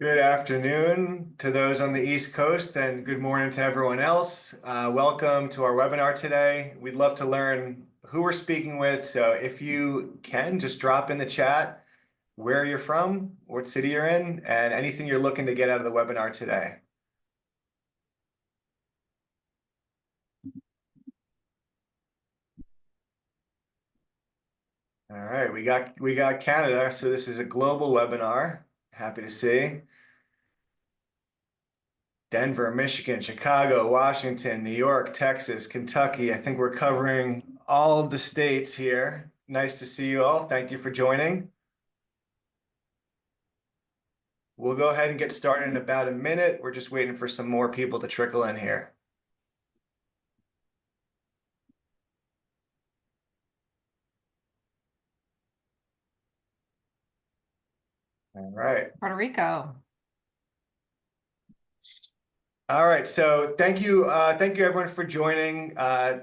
Good afternoon to those on the East Coast and good morning to everyone else. Welcome to our webinar today. We'd love to learn who we're speaking with. So if you can, just drop in the chat where you're from, what city you're in, and anything you're looking to get out of the webinar today. All right, we got Canada, so this is a global webinar. Happy to see. Denver, Michigan, Chicago, Washington, New York, Texas, Kentucky. I think we're covering all of the states here. Nice to see you all. Thank you for joining. We'll go ahead and get started in about a minute. We're just waiting for some more people to trickle in here. All right. Puerto Rico. All right, so thank you everyone for joining.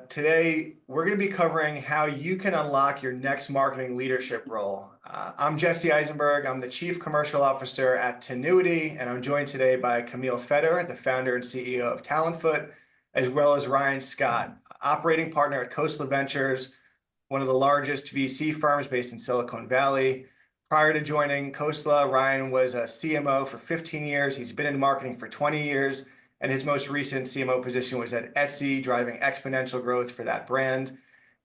Today, we're going to be covering how you can unlock your next marketing leadership role. I'm Jesse Eisenberg. I'm the Chief Commercial Officer at Tenuity, and I'm joined today by Camille Feder, the founder and CEO of Talentfoot, as well as Ryan Scott, operating partner at Coastal Ventures, one of the largest VC firms based in Silicon Valley. Prior to joining Coastal, Ryan was a CMO for 15 years. He's been in marketing for 20 years. And his most recent CMO position was at Etsy, driving exponential growth for that brand.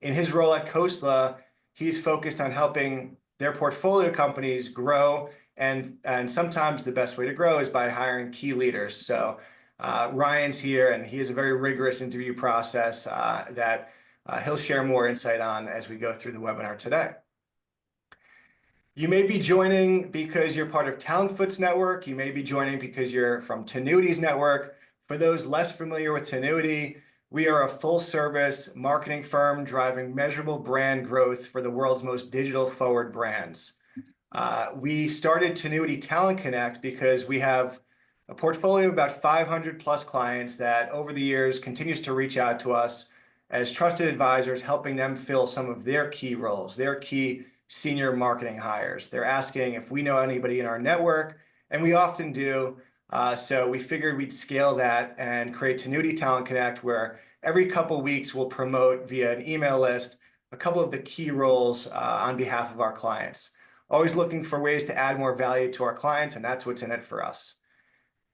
In his role at Khosla, he's focused on helping their portfolio companies grow, and sometimes the best way to grow is by hiring key leaders. So Ryan's here, and he has a very rigorous interview process that he'll share more insight on as we go through the webinar today. You may be joining because you're part of Talentfoot's network. You may be joining because you're from Tenuity's network. For those less familiar with Tenuity, we are a full-service marketing firm driving measurable brand growth for the world's most digital-forward brands. We started Tenuity Talent Connect because we have a portfolio of about 500 plus clients that over the years continues to reach out to us as trusted advisors, helping them fill some of their key roles, their key senior marketing hires. They're asking if we know anybody in our network, and we often do. So we figured we'd scale that and create Tenuity Talent Connect, where every couple of weeks we'll promote via an email list a couple of the key roles on behalf of our clients. Always looking for ways to add more value to our clients, and that's what's in it for us.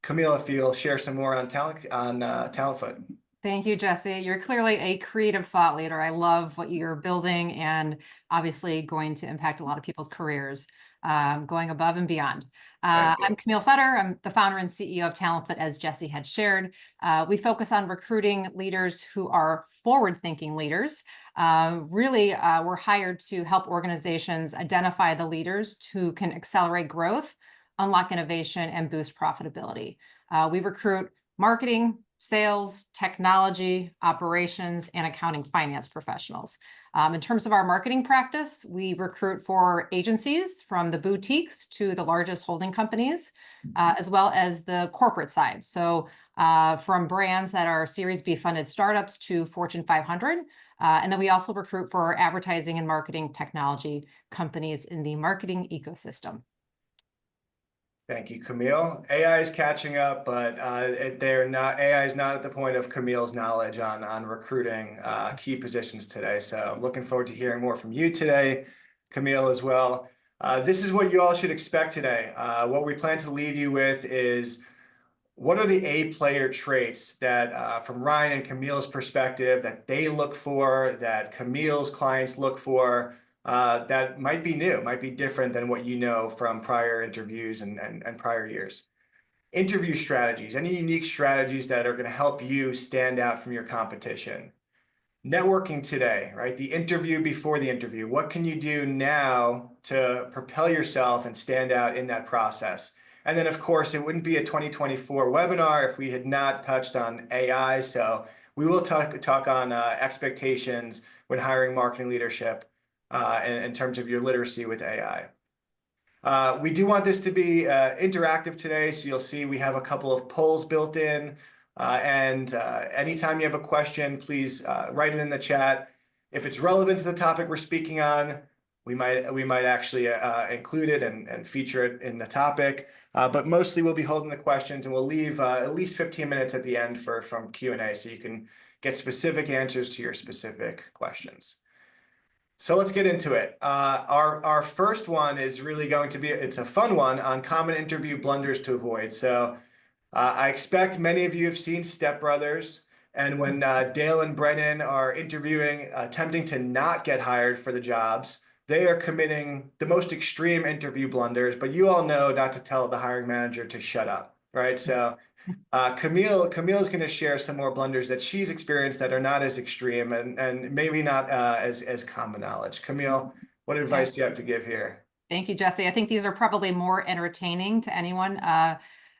Camille, if you'll share some more on Talentfoot. Thank you, Jesse. You're clearly a creative thought leader. I love what you're building and obviously going to impact a lot of people's careers, going above and beyond. I'm Camille Feder. I'm the founder and CEO of Talentfoot, as Jesse had shared. We focus on recruiting leaders who are forward-thinking leaders. We're hired to help organizations identify the leaders who can accelerate growth, unlock innovation, and boost profitability. We recruit marketing, sales, technology, operations, and accounting finance professionals. In terms of our marketing practice, we recruit for agencies from the boutiques to the largest holding companies, as well as the corporate side. So from brands that are Series B funded startups to Fortune 500. And then we also recruit for advertising and marketing technology companies in the marketing ecosystem. Thank you, Camille. AI is catching up, but AI is not at the point of Camille's knowledge on recruiting key positions today. So I'm looking forward to hearing more from you today, Camille, as well. This is what you all should expect today. What we plan to leave you with is what are the A-player traits that, from Ryan and Camille's perspective, that they look for, that Camille's clients look for, that might be new, might be different than what you know from prior interviews and prior years. Interview strategies, any unique strategies that are going to help you stand out from your competition. Networking today, right? The interview before the interview. What can you do now to propel yourself and stand out in that process? And then, of course, it wouldn't be a 2024 webinar if we had not touched on AI. So we will talk on expectations when hiring marketing leadership in terms of your literacy with AI. We do want this to be interactive today, so you'll see we have a couple of polls built in. Anytime you have a question, please write it in the chat. If it's relevant to the topic we're speaking on, we might actually include it and feature it in the topic. But mostly we'll be holding the questions, and we'll leave at least 15 minutes at the end from Q&A, so you can get specific answers to your specific questions. So let's get into it. Our first one is really going to be, it's a fun one on common interview blunders to avoid. So I expect many of you have seen Step Brothers, and when Dale and Brennan are interviewing, attempting to not get hired for the jobs, they are committing the most extreme interview blunders, but you all know not to tell the hiring manager to shut up, right? So Camille is going to share some more blunders that she's experienced that are not as extreme and maybe not as common knowledge. Camille, what advice do you have to give here? Thank you, Jesse. I think these are probably more entertaining to anyone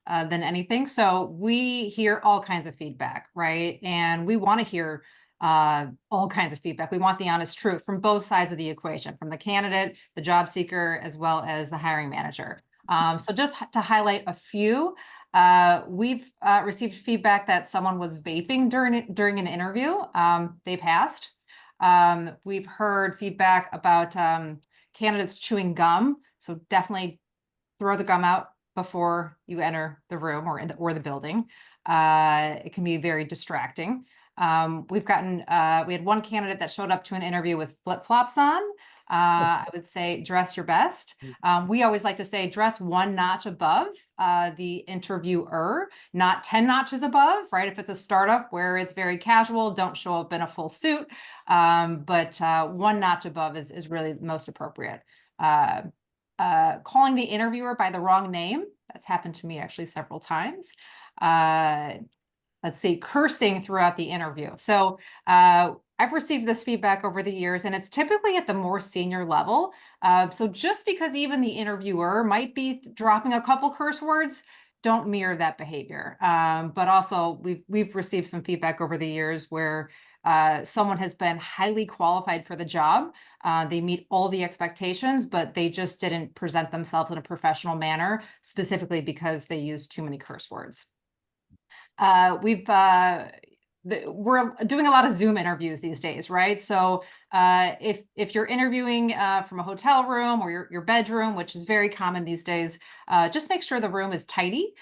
than anything. So we hear all kinds of feedback, right? And we want to hear all kinds of feedback. We want the honest truth from both sides of the equation, from the candidate, the job seeker, as well as the hiring manager. So just to highlight a few, we've received feedback that someone was vaping during an interview. They passed. We've heard feedback about candidates chewing gum. So definitely throw the gum out before you enter the room or the building. It can be very distracting. We had one candidate that showed up to an interview with flip-flops on. I would say dress your best. We always like to say dress one notch above the interviewer, not 10 notches above, right? If it's a startup where it's very casual, don't show up in a full suit, but one notch above is really most appropriate. Calling the interviewer by the wrong name, that's happened to me actually several times. Let's see, cursing throughout the interview. So I've received this feedback over the years, and it's typically at the more senior level. So just because even the interviewer might be dropping a couple curse words, don't mirror that behavior. But also, we've received some feedback over the years where someone has been highly qualified for the job. They meet all the expectations, but they just didn't present themselves in a professional manner, specifically because they used too many curse words. We're doing a lot of Zoom interviews these days, right? So if you're interviewing from a hotel room or your bedroom, which is very common these days, just make sure the room is tidy.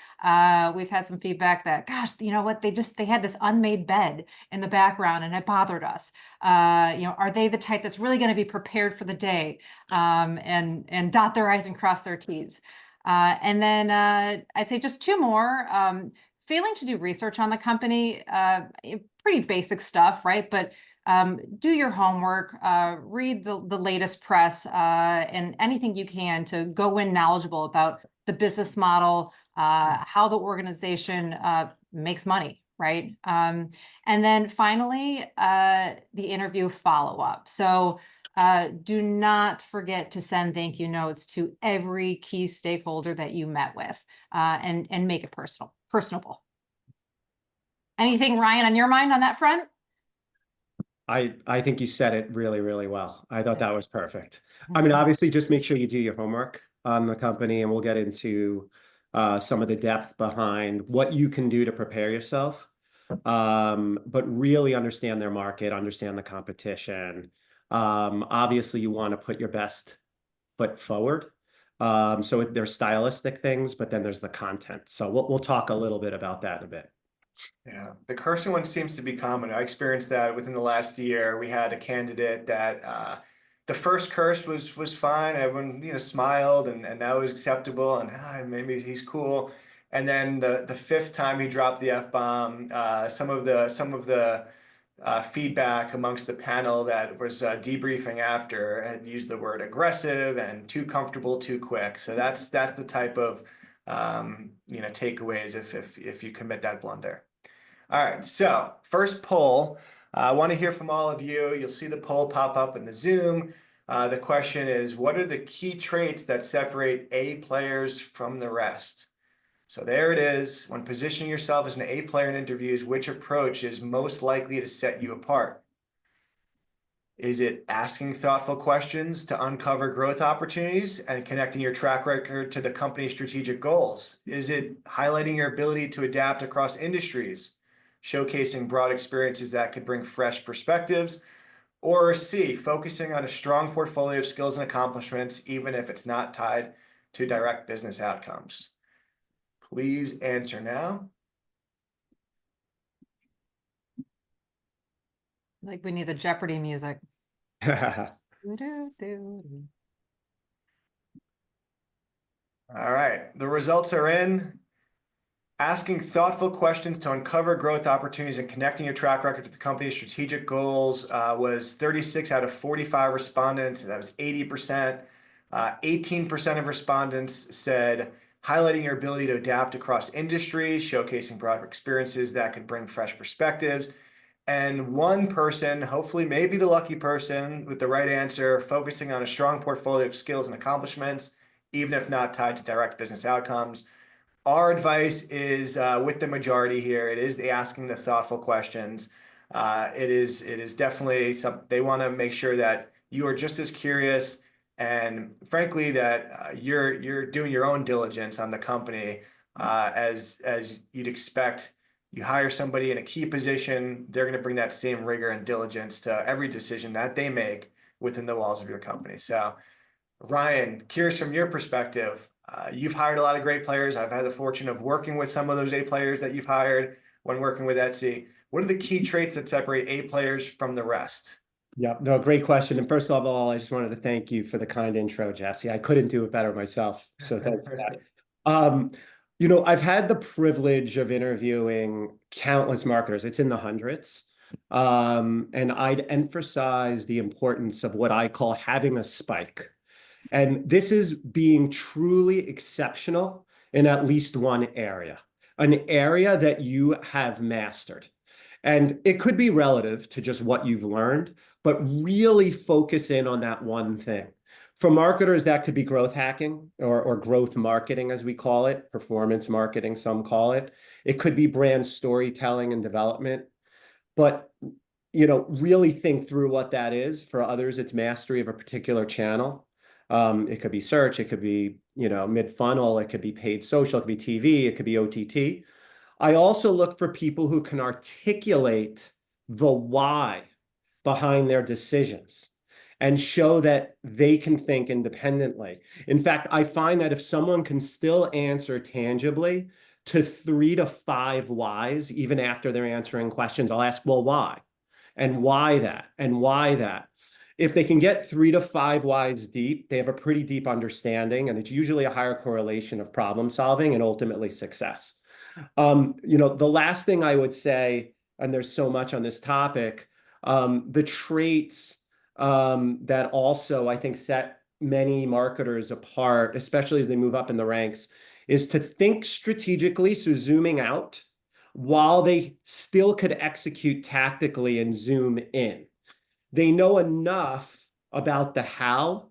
We've had some feedback that, gosh, you know what? They had this unmade bed in the background and it bothered us. Are they the type that's really going to be prepared for the day and dot their I's and cross their T's? And then I'd say just two more. Failing to do research on the company, pretty basic stuff, right? But do your homework, read the latest press, and anything you can to go in knowledgeable about the business model, how the organization makes money, right? And then finally, the interview follow-up. So do not forget to send thank you notes to every key stakeholder that you met with, and make it personable. Anything, Ryan, on your mind on that front? I think you said it really, really well. I thought that was perfect. I mean, obviously, just make sure you do your homework on the company, and we'll get into some of the depth behind what you can do to prepare yourself. But really understand their market, understand the competition. Obviously, you want to put your best foot forward. So there's stylistic things, but then there's the content. So we'll talk a little bit about that in a bit. Yeah, the cursing one seems to be common. I experienced that within the last year. We had a candidate that the first curse was fine. Everyone smiled and that was acceptable, and maybe he's cool. And then the fifth time he dropped the F-bomb, some of the feedback amongst the panel that was debriefing after had used the word aggressive and too comfortable too quick. So that's the type of takeaways if you commit that blunder. All right, so first poll. I want to hear from all of you. You'll see the poll pop up in the Zoom. The question is, what are the key traits that separate A players from the rest? So there it is. When positioning yourself as an A player in interviews, which approach is most likely to set you apart? Is it asking thoughtful questions to uncover growth opportunities and connecting your track record to the company's strategic goals? Is it highlighting your ability to adapt across industries, showcasing broad experiences that could bring fresh perspectives? Or C, focusing on a strong portfolio of skills and accomplishments, even if it's not tied to direct business outcomes? Please answer now. Like we need the Jeopardy music. All right, the results are in. Asking thoughtful questions to uncover growth opportunities and connecting your track record to the company's strategic goals was 36 out of 45 respondents. That was 80%. 18% of respondents said highlighting your ability to adapt across industries, showcasing broader experiences that could bring fresh perspectives. And one person, hopefully maybe the lucky person with the right answer, focusing on a strong portfolio of skills and accomplishments, even if not tied to direct business outcomes. Our advice is with the majority here. It is asking the thoughtful questions. It is definitely something they want to make sure that you are just as curious, and frankly that you're doing your own diligence on the company as you'd expect. You hire somebody in a key position, they're going to bring that same rigor and diligence to every decision that they make within the walls of your company. So, Ryan, curious from your perspective, you've hired a lot of great players. I've had the fortune of working with some of those A players that you've hired when working with Etsy. What are the key traits that separate A players from the rest? Yeah, no, great question. And first of all, I just wanted to thank you for the kind intro, Jesse. I couldn't do it better myself. So thanks for that. I've had the privilege of interviewing countless marketers. It's in the hundreds. And I'd emphasize the importance of what I call having a spike. And this is being truly exceptional in at least one area, an area that you have mastered. And it could be relative to just what you've learned, but really focus in on that one thing. For marketers, that could be growth hacking or growth marketing, as we call it, performance marketing, some call it. It could be brand storytelling and development. But really think through what that is. For others, it's mastery of a particular channel. It could be search, it could be, mid-funnel, it could be paid social, it could be TV, it could be OTT. I also look for people who can articulate the why behind their decisions and show that they can think independently. In fact, I find that if someone can still answer tangibly to 3 to 5 whys, even after they're answering questions, I'll ask, well, why? And why that? And why that? If they can get 3 to 5 whys deep, they have a pretty deep understanding, and it's usually a higher correlation of problem solving and ultimately success. The last thing I would say, and there's so much on this topic, the traits that also I think set many marketers apart, especially as they move up in the ranks, is to think strategically, so zooming out, while they still could execute tactically and zoom in. They know enough about the how,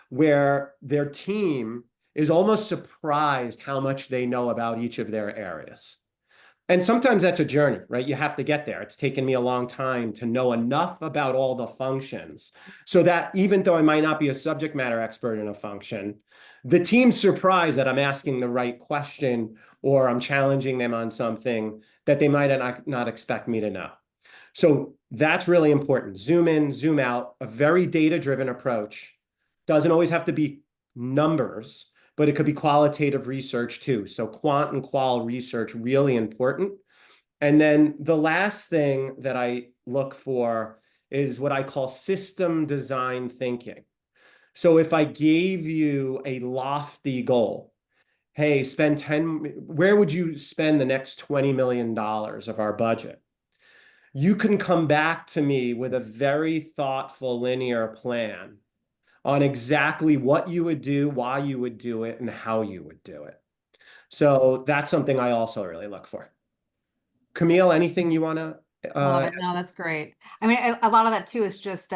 where their team is almost surprised how much they know about each of their areas. And sometimes that's a journey, right? You have to get there. It's taken me a long time to know enough about all the functions so that even though I might not be a subject matter expert in a function, the team's surprised that I'm asking the right question or I'm challenging them on something that they might not expect me to know. So that's really important. Zoom in, zoom out, a very data-driven approach. Doesn't always have to be numbers, but it could be qualitative research too. So quant and qual research, really important. And then the last thing that I look for is what I call system design thinking. So if I gave you a lofty goal, hey, where would you spend the next $20 million of our budget? You can come back to me with a very thoughtful linear plan on exactly what you would do, why you would do it, and how you would do it. So that's something I also really look for. Camille, anything you want to? No, that's great. I mean, a lot of that too is just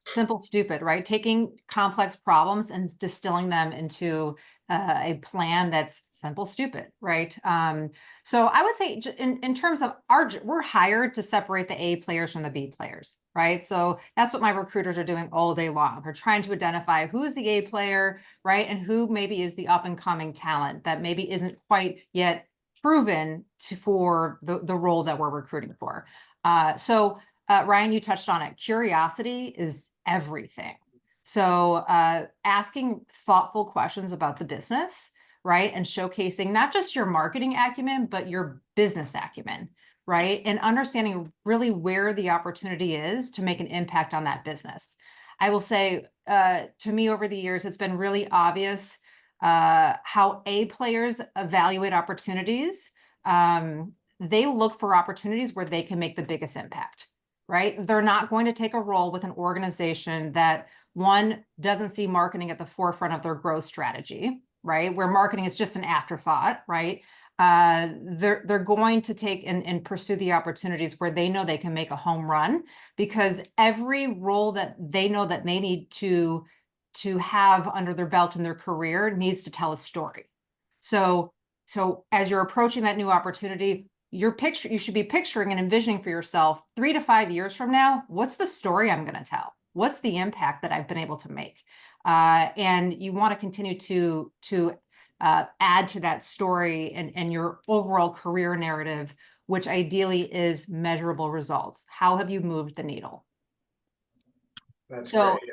simple, stupid, right? Taking complex problems and distilling them into a plan that's simple, stupid, right? So I would say in terms of we're hired to separate the A players from the B players, right? So that's what my recruiters are doing all day long. They're trying to identify who's the A player, right? And who maybe is the up and coming talent that maybe isn't quite yet proven for the role that we're recruiting for. Ryan, you touched on it. Curiosity is everything. So asking thoughtful questions about the business, right? And showcasing not just your marketing acumen, but your business acumen, right? And understanding really where the opportunity is to make an impact on that business. I will say, to me over the years, it's been really obvious how A players evaluate opportunities. They look for opportunities where they can make the biggest impact, right? They're not going to take a role with an organization that, one, doesn't see marketing at the forefront of their growth strategy, right? Where marketing is just an afterthought, right? They're going to take and pursue the opportunities where they know they can make a home run, because every role that they know that they need to have under their belt in their career needs to tell a story. So as you're approaching that new opportunity, you should be picturing and envisioning for yourself 3 to 5 years from now, what's the story I'm going to tell? What's the impact that I've been able to make? And you want to continue to add to that story and your overall career narrative, which ideally is measurable results. How have you moved the needle? That's So, great.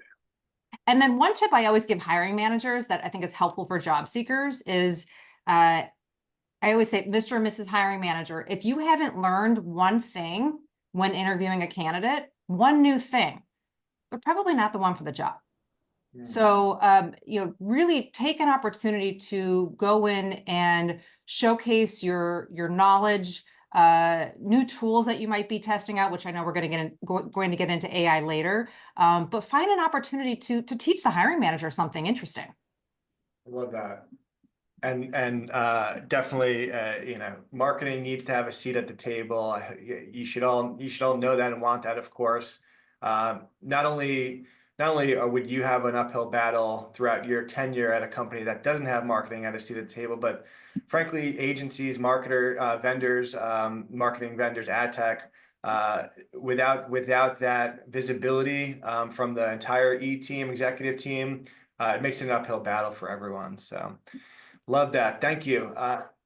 and then one tip I always give hiring managers that I think is helpful for job seekers is, I always say, Mr. and Mrs. Hiring Manager, if you haven't learned one thing when interviewing a candidate, one new thing, they're probably not the one for the job. So, really take an opportunity to go in and showcase your knowledge, new tools that you might be testing out, which I know we're going to get into AI later. But find an opportunity to teach the hiring manager something interesting. I love that. And definitely, marketing needs to have a seat at the table. You should all know that and want that, of course. Not only would you have an uphill battle throughout your tenure at a company that doesn't have marketing at a seat at the table, but frankly, agencies, vendors, marketing vendors, ad tech, without that visibility from the entire executive team, it makes it an uphill battle for everyone. So. Love that. Thank you.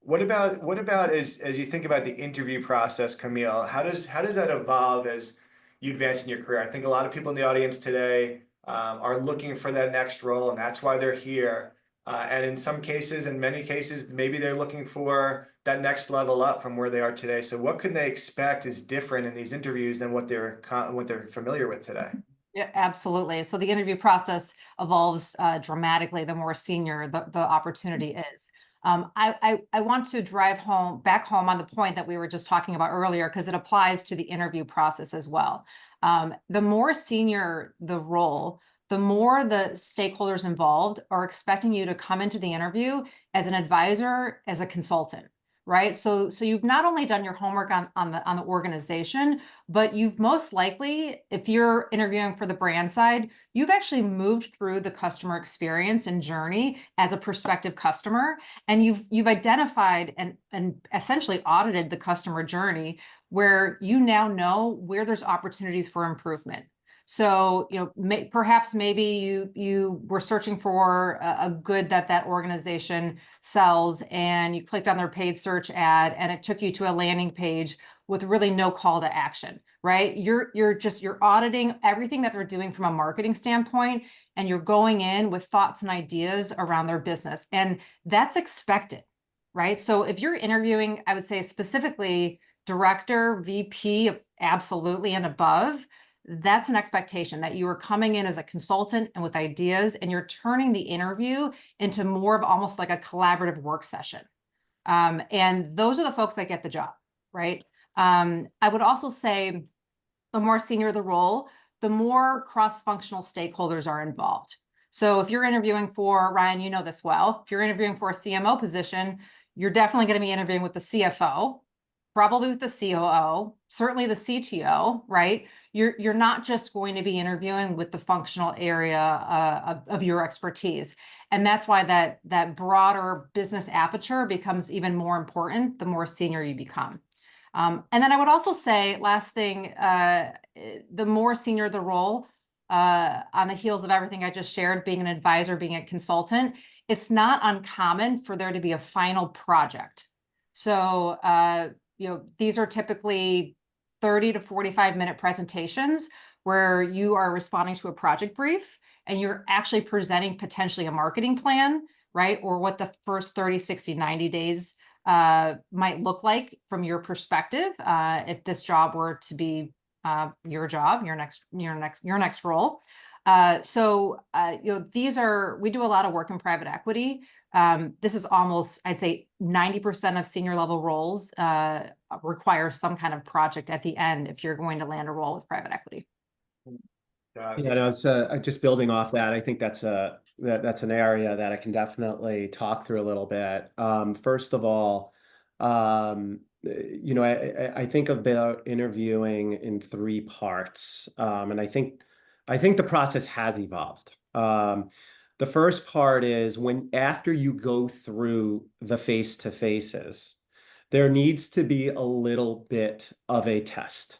What about as you think about the interview process, Camille? How does that evolve as you advance in your career? I think a lot of people in the audience today are looking for that next role, and that's why they're here. And in some cases, in many cases, maybe they're looking for that next level up from where they are today. So what can they expect is different in these interviews than what they're familiar with today? Yeah, absolutely. So the interview process evolves dramatically the more senior the opportunity is. I want to back home on the point that we were just talking about earlier, because it applies to the interview process as well. The more senior the role, the more the stakeholders involved are expecting you to come into the interview as an advisor, as a consultant. Right. So you've not only done your homework on the organization, but you've most likely, if you're interviewing for the brand side, you've actually moved through the customer experience and journey as a prospective customer, and you've identified and essentially audited the customer journey, where you now know where there's opportunities for improvement. So, perhaps maybe you were searching for a good that organization sells, and you clicked on their paid search ad, and it took you to a landing page with really no call to action, right? You're auditing everything that they're doing from a marketing standpoint, and you're going in with thoughts and ideas around their business, and that's expected, right? So if you're interviewing, I would say specifically director, VP, absolutely, and above, that's an expectation that you are coming in as a consultant and with ideas, and you're turning the interview into more of almost like a collaborative work session. And those are the folks that get the job, right? I would also say the more senior the role, the more cross-functional stakeholders are involved. So if you're interviewing for, Ryan, you know this well, if you're interviewing for a CMO position, you're definitely going to be interviewing with the CFO, probably with the COO, certainly the CTO, right? You're not just going to be interviewing with the functional area of your expertise. And that's why that broader business aperture becomes even more important the more senior you become. And then I would also say, last thing, the more senior the role, on the heels of everything I just shared, being an advisor, being a consultant, it's not uncommon for there to be a final project. So, these are typically 30 to 45-minute presentations where you are responding to a project brief and you're actually presenting potentially a marketing plan, right? Or what the first 30, 60, 90 days might look like from your perspective, if this job were to be your job, your next role. We do a lot of work in private equity. This is almost, I'd say 90% of senior level roles require some kind of project at the end if you're going to land a role with private equity. Yeah, no, it's just building off that. I think that's an area that I can definitely talk through a little bit. First of all, I think about interviewing in three parts, and I think the process has evolved. The first part is after you go through the face-to-faces, there needs to be a little bit of a test.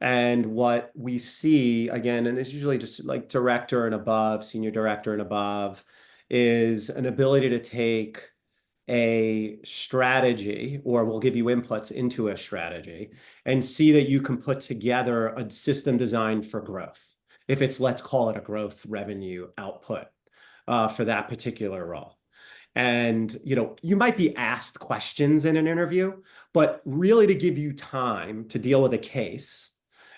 And what we see, again, and it's usually just like director and above, senior director and above, is an ability to take a strategy, or we'll give you inputs into a strategy, and see that you can put together a system designed for growth. If it's, let's call it a growth revenue output for that particular role. And, you might be asked questions in an interview, but really to give you time to deal with a case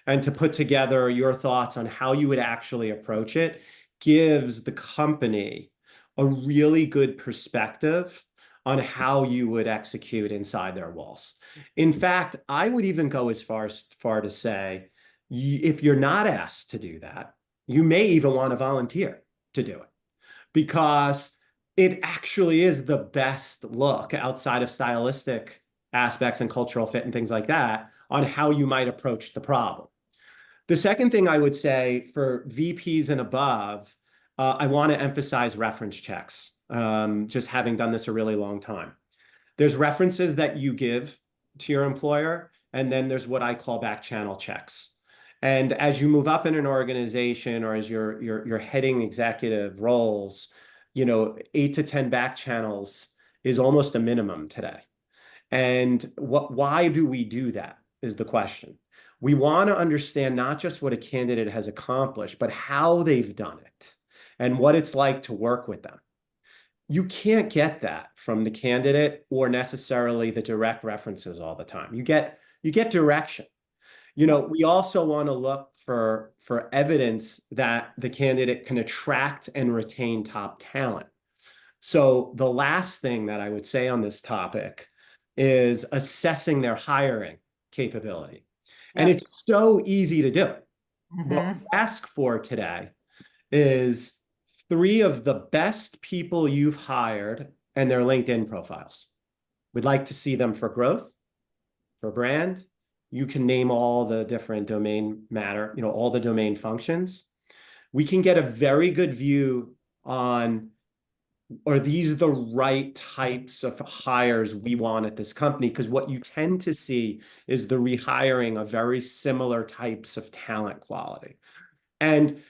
and to put together your thoughts on how you would actually approach it gives the company a really good perspective on how you would execute inside their walls. In fact, I would even go as far to say, if you're not asked to do that, you may even want to volunteer to do it, because it actually is the best look outside of stylistic aspects and cultural fit and things like that on how you might approach the problem. The second thing I would say for VPs and above, I want to emphasize reference checks, just having done this a really long time. There's references that you give to your employer, and then there's what I call back channel checks. And as you move up in an organization, or as you're heading executive roles, 8 to 10 back channels is almost a minimum today. And why do we do that is the question. We want to understand not just what a candidate has accomplished, but how they've done it and what it's like to work with them. You can't get that from the candidate or necessarily the direct references all the time. You get direction. We also want to look for evidence that the candidate can attract and retain top talent. So the last thing that I would say on this topic is assessing their hiring capability. And it's so easy to do it. What we ask for today is 3 of the best people you've hired and their LinkedIn profiles. We'd like to see them for growth, for brand. You can name all the different domain matter, all the domain functions. We can get a very good view on, are these the right types of hires we want at this company? Because what you tend to see is the rehiring of very similar types of talent quality. And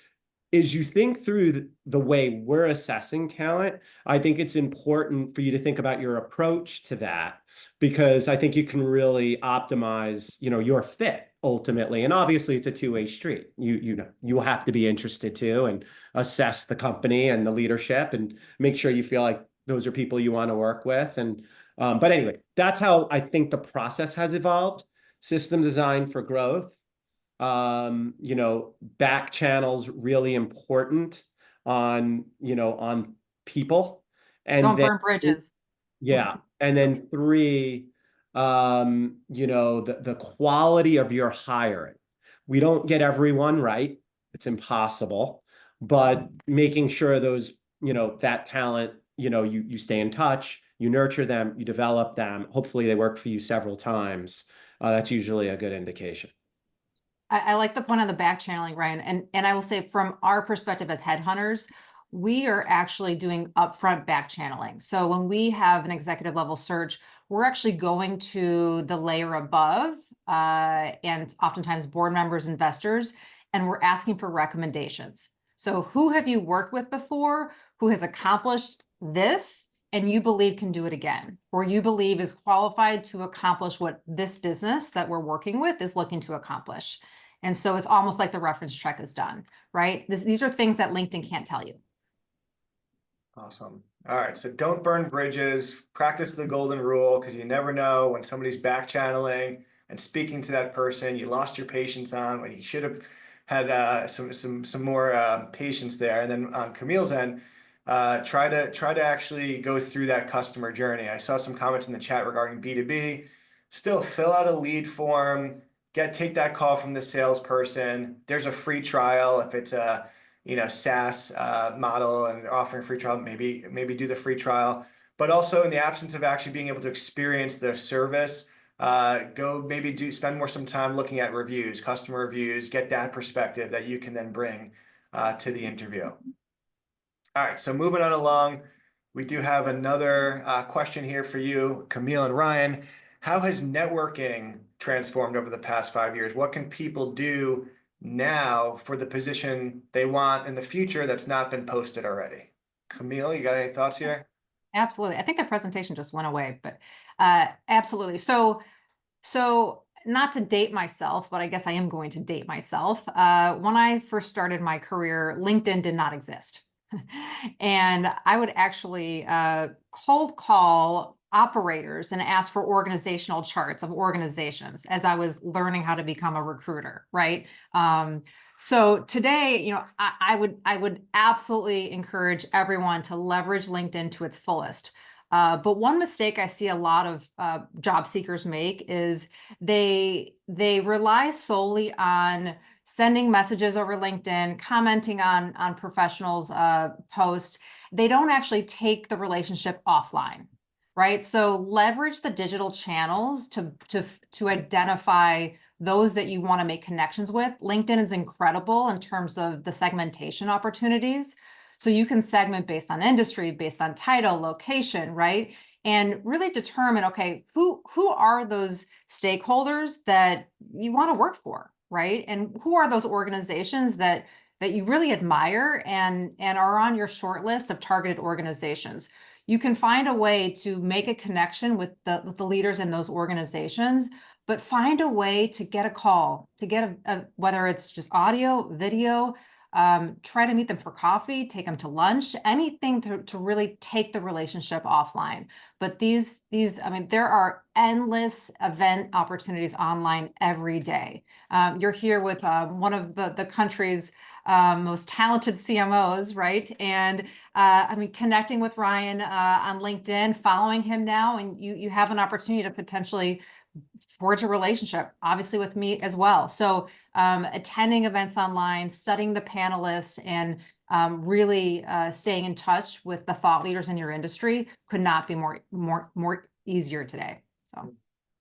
as you think through the way we're assessing talent, I think it's important for you to think about your approach to that, because I think you can really optimize, your fit ultimately. And obviously it's a two-way street. You have to be interested too, and assess the company and the leadership and make sure you feel like those are people you want to work with. And but anyway, that's how I think the process has evolved. System design for growth. Back channels really important on people. And don't then, burn bridges. Yeah. And then 3, the quality of your hiring. We don't get everyone right. It's impossible, but making sure those, that talent, you stay in touch, you nurture them, you develop them. Hopefully they work for you several times. That's usually a good indication. I like the point on the back channeling, Ryan. And I will say, from our perspective as headhunters, we are actually doing upfront back channeling. So when we have an executive level search, we're actually going to the layer above, and oftentimes board members, investors, and we're asking for recommendations. So who have you worked with before? Who has accomplished this? and you believe can do it again, or you believe is qualified to accomplish what this business that we're working with is looking to accomplish. And so it's almost like the reference check is done, right? These are things that LinkedIn can't tell you. Awesome. All right. So don't burn bridges, practice the golden rule, because you never know when somebody's back channeling and speaking to that person, you lost your patience on when you should have had some more patience there. And then on Camille's end, try to actually go through that customer journey. I saw some comments in the chat regarding B2B. Still fill out a lead form, take that call from the salesperson. There's a free trial if it's a SaaS model and offering free trial, maybe do the free trial. But also in the absence of actually being able to experience the service, go maybe spend some time looking at reviews, customer reviews, get that perspective that you can then bring to the interview. All right, so moving on along, we do have another question here for you, Camille and Ryan. How has networking transformed over the past 5 years? What can people do now for the position they want in the future that's not been posted already? Camille, you got any thoughts here? Absolutely. I think the presentation just went away, but absolutely. So not to date myself, but I guess I am going to date myself. When I first started my career, LinkedIn did not exist. And I would actually cold call operators and ask for organizational charts of organizations as I was learning how to become a recruiter, right? So today, I would absolutely encourage everyone to leverage LinkedIn to its fullest. But one mistake I see a lot of job seekers make is they rely solely on sending messages over LinkedIn, commenting on professionals' posts. They don't actually take the relationship offline, right? So leverage the digital channels to identify those that you want to make connections with. LinkedIn is incredible in terms of the segmentation opportunities. So you can segment based on industry, based on title, location, right? And really determine, okay, who are those stakeholders that you want to work for, right? And who are those organizations that you really admire and are on your short list of targeted organizations. You can find a way to make a connection with the leaders in those organizations, but find a way to get a call, to get whether it's just audio, video, try to meet them for coffee, take them to lunch, anything to really take the relationship offline. But I mean, there are endless event opportunities online every day. You're here with one of the country's most talented CMOs, right? And I mean, connecting with Ryan on LinkedIn, following him now, and you have an opportunity to potentially forge a relationship, obviously with me as well. So attending events online, studying the panelists, and really staying in touch with the thought leaders in your industry could not be more easier today. So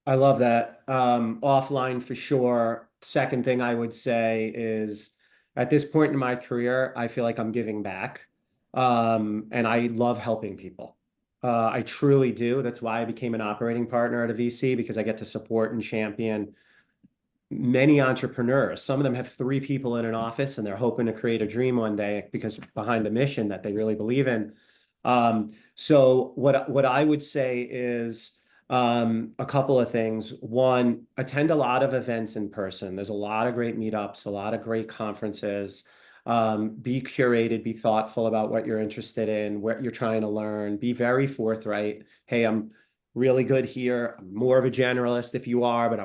I love that. Offline for sure. Second thing I would say is at this point in my career, I feel like I'm giving back. And I love helping people. I truly do. That's why I became an operating partner at a VC, because I get to support and champion many entrepreneurs. Some of them have 3 people in an office and they're hoping to create a dream one day because behind a mission that they really believe in. So what I would say is a couple of things. One, attend a lot of events in person. There's a lot of great meetups, a lot of great conferences. Be curated, be thoughtful about what you're interested in, what you're trying to learn. Be very forthright. Hey, I'm really good here. I'm more of a generalist if you are, but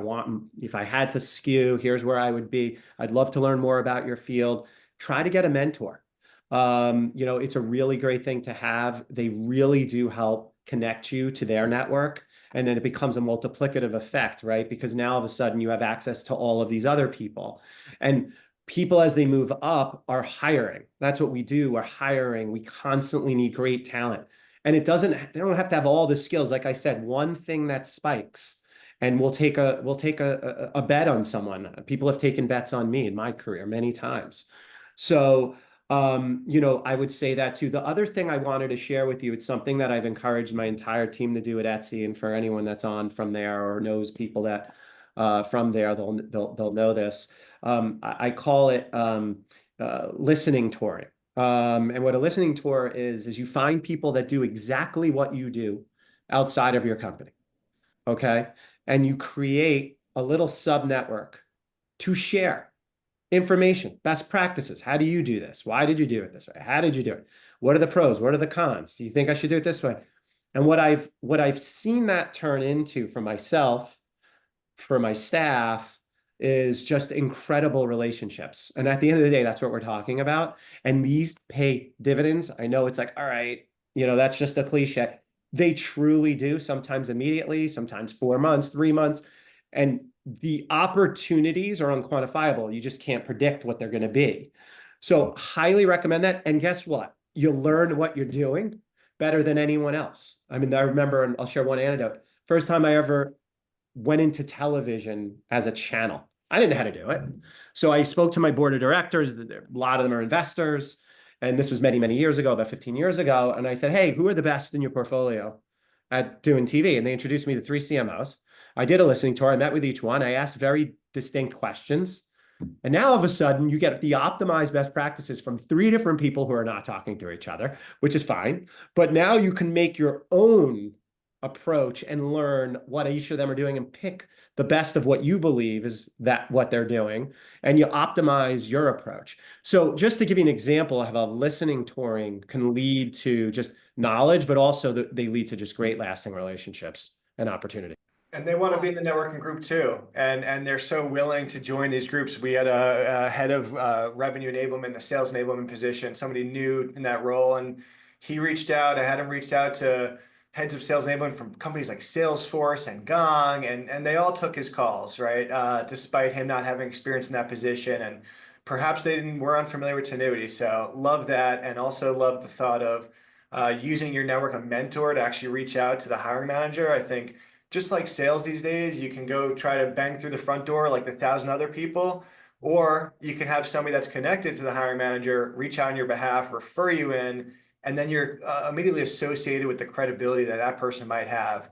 if I had to skew, here's where I would be. I'd love to learn more about your field. Try to get a mentor. It's a really great thing to have. They really do help connect you to their network. And then it becomes a multiplicative effect, right? Because now all of a sudden you have access to all of these other people. And people, as they move up, are hiring. That's what we do. We're hiring. We constantly need great talent. And they don't have to have all the skills. Like I said, one thing that spikes, and we'll take a bet on someone. People have taken bets on me in my career many times. So, I would say that too. The other thing I wanted to share with you, it's something that I've encouraged my entire team to do at Etsy, and for anyone that's on from there or knows people that from there, they'll know this. I call it listening touring. And what a listening tour is you find people that do exactly what you do outside of your company. Okay. And you create a little sub network to share information, best practices. How do you do this? Why did you do it this way? How did you do it? What are the pros? What are the cons? Do you think I should do it this way? And what I've seen that turn into for myself, for my staff, is just incredible relationships. And at the end of the day, that's what we're talking about. And these pay dividends. I know it's like, all right, that's just a cliche. They truly do, sometimes immediately, sometimes 4 months, 3 months. And the opportunities are unquantifiable. You just can't predict what they're going to be. So highly recommend that. And guess what? You'll learn what you're doing better than anyone else. I mean, I remember, and I'll share one anecdote. First time I ever went into television as a channel, I didn't know how to do it. So I spoke to my board of directors. A lot of them are investors. And this was many, many years ago, about 15 years ago. And I said, hey, who are the best in your portfolio at doing TV? And they introduced me to 3 CMOs. I did a listening tour. I met with each one. I asked very distinct questions. And now all of a sudden you get the optimized best practices from 3 different people who are not talking to each other, which is fine. But now you can make your own approach and learn what each of them are doing and pick the best of what you believe is that what they're doing, and you optimize your approach. So just to give you an example of how listening touring can lead to just knowledge, but also they lead to just great lasting relationships and opportunity. And they want to be in the networking group too. And they're so willing to join these groups. We had a head of revenue enablement, a sales enablement position, somebody new in that role. And he reached out, I had him reach out to heads of sales enablement from companies like Salesforce and Gong, and they all took his calls, right? Despite him not having experience in that position. And perhaps were unfamiliar with Tenuity. So love that. And also love the thought of using your network, a mentor, to actually reach out to the hiring manager. I think just like sales these days, you can go try to bang through the front door like the 1,000 other people, or you can have somebody that's connected to the hiring manager reach out on your behalf, refer you in, and then you're immediately associated with the credibility that that person might have.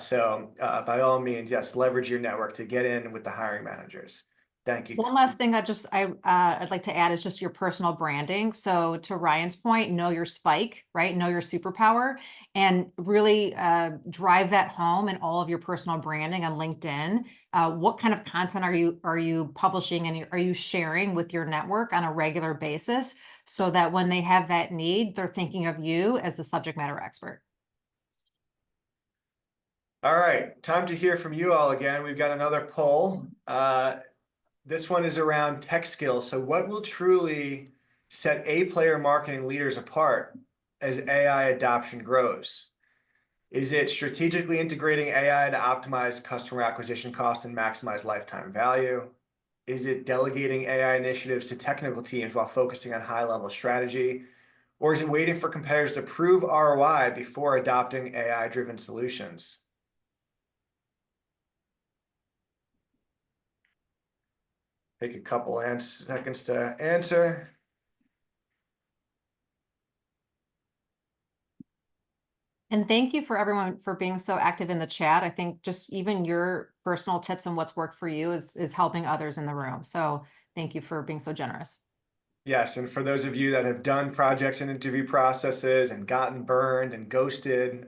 So by all means, yes, leverage your network to get in with the hiring managers. Thank you. One last thing I'd like to add is just your personal branding. So to Ryan's point, know your spike, right? Know your superpower, and really drive that home in all of your personal branding on LinkedIn. What kind of content are you publishing and are you sharing with your network on a regular basis, so that when they have that need, they're thinking of you as the subject matter expert. All right, time to hear from you all again. We've got another poll. This one is around tech skills. So what will truly set A-player marketing leaders apart as AI adoption grows? Is it strategically integrating AI to optimize customer acquisition cost and maximize lifetime value? Is it delegating AI initiatives to technical teams while focusing on high-level strategy? Or is it waiting for competitors to prove ROI before adopting AI-driven solutions? Take a couple seconds to answer. And thank you for everyone for being so active in the chat. I think just even your personal tips and what's worked for you is helping others in the room. So thank you for being so generous. Yes, and for those of you that have done projects and interview processes and gotten burned and ghosted,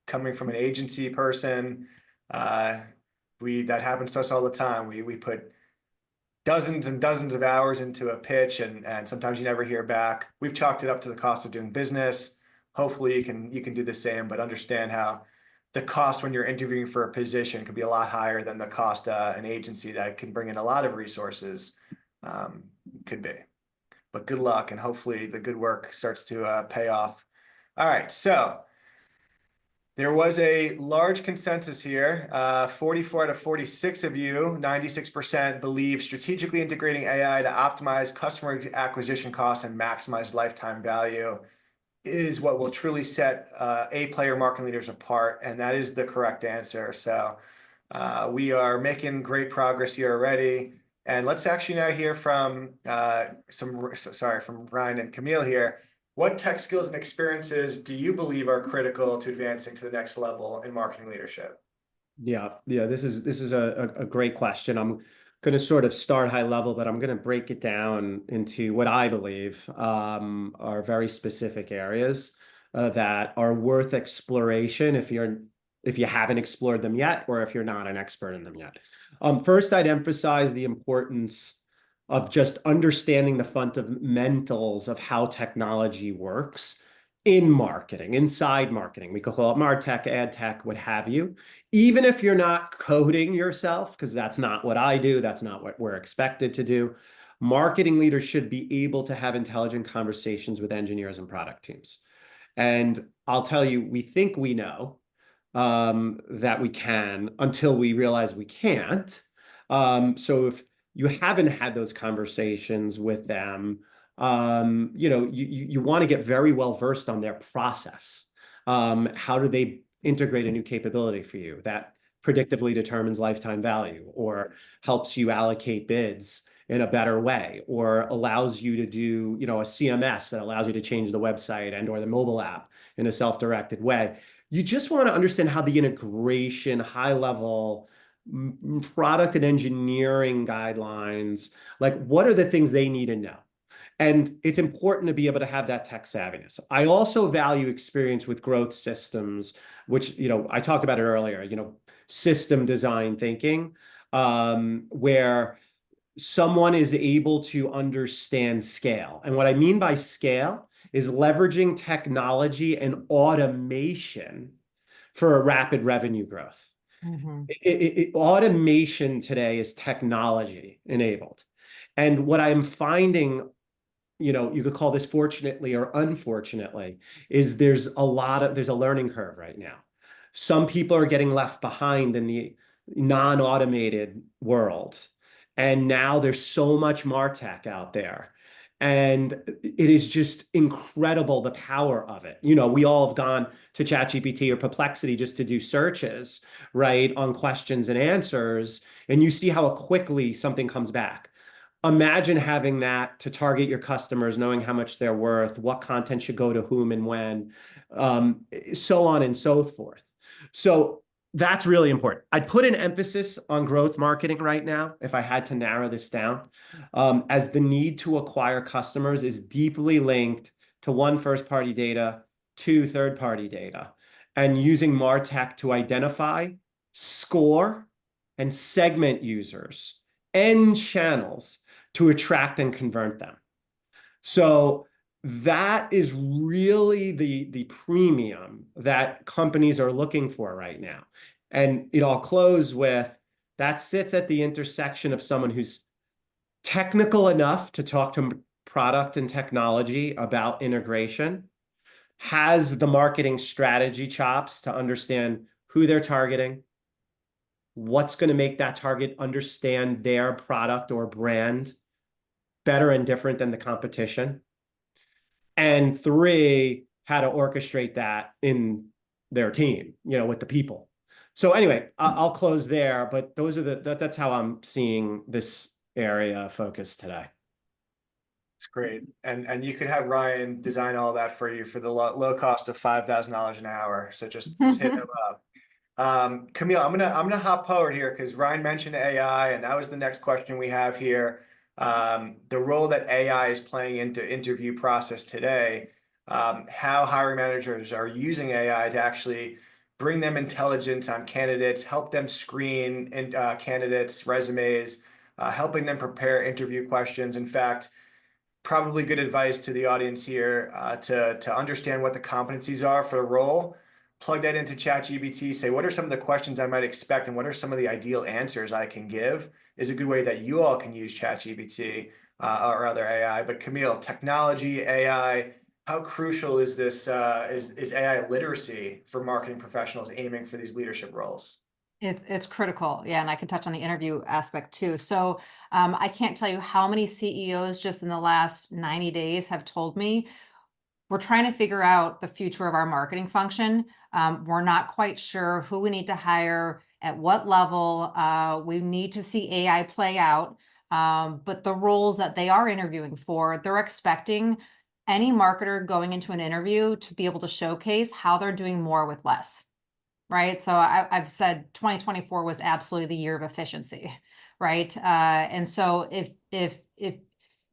coming from an agency person, that happens to us all the time. We put dozens and dozens of hours into a pitch, and sometimes you never hear back. We've chalked it up to the cost of doing business. Hopefully you can do the same, but understand how the cost when you're interviewing for a position could be a lot higher than the cost an agency that can bring in a lot of resources could be. But good luck, and hopefully the good work starts to pay off. All right, so there was a large consensus here. 44 out of 46 of you, 96%, believe strategically integrating AI to optimize customer acquisition costs and maximize lifetime value is what will truly set A-player marketing leaders apart, and that is the correct answer. So we are making great progress here already. And let's actually now hear from from Ryan and Camille here. What tech skills and experiences do you believe are critical to advancing to the next level in marketing leadership? Yeah, this is a great question. I'm going to sort of start high level, but I'm going to break it down into what I believe are very specific areas that are worth exploration if you haven't explored them yet, or if you're not an expert in them yet. First, I'd emphasize the importance of just understanding the fundamentals of how technology works in marketing, inside marketing. We could call it MarTech, ad tech, what have you. Even if you're not coding yourself, because that's not what I do, that's not what we're expected to do. Marketing leaders should be able to have intelligent conversations with engineers and product teams. And I'll tell you, we think we know that we can until we realize we can't. So if you haven't had those conversations with them, you want to get very well versed on their process. How do they integrate a new capability for you that predictively determines lifetime value, or helps you allocate bids in a better way, or allows you to do, a CMS that allows you to change the website and or the mobile app in a self-directed way. You just want to understand how the integration, high level product and engineering guidelines, like what are the things they need to know? And it's important to be able to have that tech savviness. I also value experience with growth systems, which, I talked about it earlier, system design thinking, where someone is able to understand scale. And what I mean by scale is leveraging technology and automation for a rapid revenue growth. Automation today is technology enabled. And what I'm finding, you could call this fortunately or unfortunately, is there's a learning curve right now. Some people are getting left behind in the non-automated world. And now there's so much MarTech out there. And it is just incredible the power of it. We all have gone to ChatGPT or Perplexity just to do searches, right, on questions and answers. And you see how quickly something comes back. Imagine having that to target your customers, knowing how much they're worth, what content should go to whom and when, so on and so forth. So that's really important. I'd put an emphasis on growth marketing right now, if I had to narrow this down, as the need to acquire customers is deeply linked to one, first-party data, two, third-party data, and using MarTech to identify, score, and segment users and channels to attract and convert them. So that is really the premium that companies are looking for right now. And I'll close with, that sits at the intersection of someone who's technical enough to talk to product and technology about integration, has the marketing strategy chops to understand who they're targeting, what's going to make that target understand their product or brand better and different than the competition. And three, how to orchestrate that in their team, with the people. So anyway, I'll close there, but that's how I'm seeing this area focus today. It's great. And you could have Ryan design all that for you for the low cost of $5,000 an hour. So just hit him up. Camille, I'm gonna hop forward here because Ryan mentioned AI, and that was the next question we have here. The role that AI is playing into interview process today, how hiring managers are using AI to actually bring them intelligence on candidates, help them screen candidates' resumes, helping them prepare interview questions. In fact, probably good advice to the audience here to understand what the competencies are for the role. Plug that into ChatGPT, say, what are some of the questions I might expect and what are some of the ideal answers I can give, is a good way that you all can use ChatGPT or other AI. But Camille, technology, AI, how crucial is this, is AI literacy for marketing professionals aiming for these leadership roles? It's critical. Yeah. And I can touch on the interview aspect too. So I can't tell you how many CEOs just in the last 90 days have told me, we're trying to figure out the future of our marketing function. We're not quite sure who we need to hire, at what level. We need to see AI play out. But the roles that they are interviewing for, they're expecting any marketer going into an interview to be able to showcase how they're doing more with less. right? So I've said 2024 was absolutely the year of efficiency, right? And so if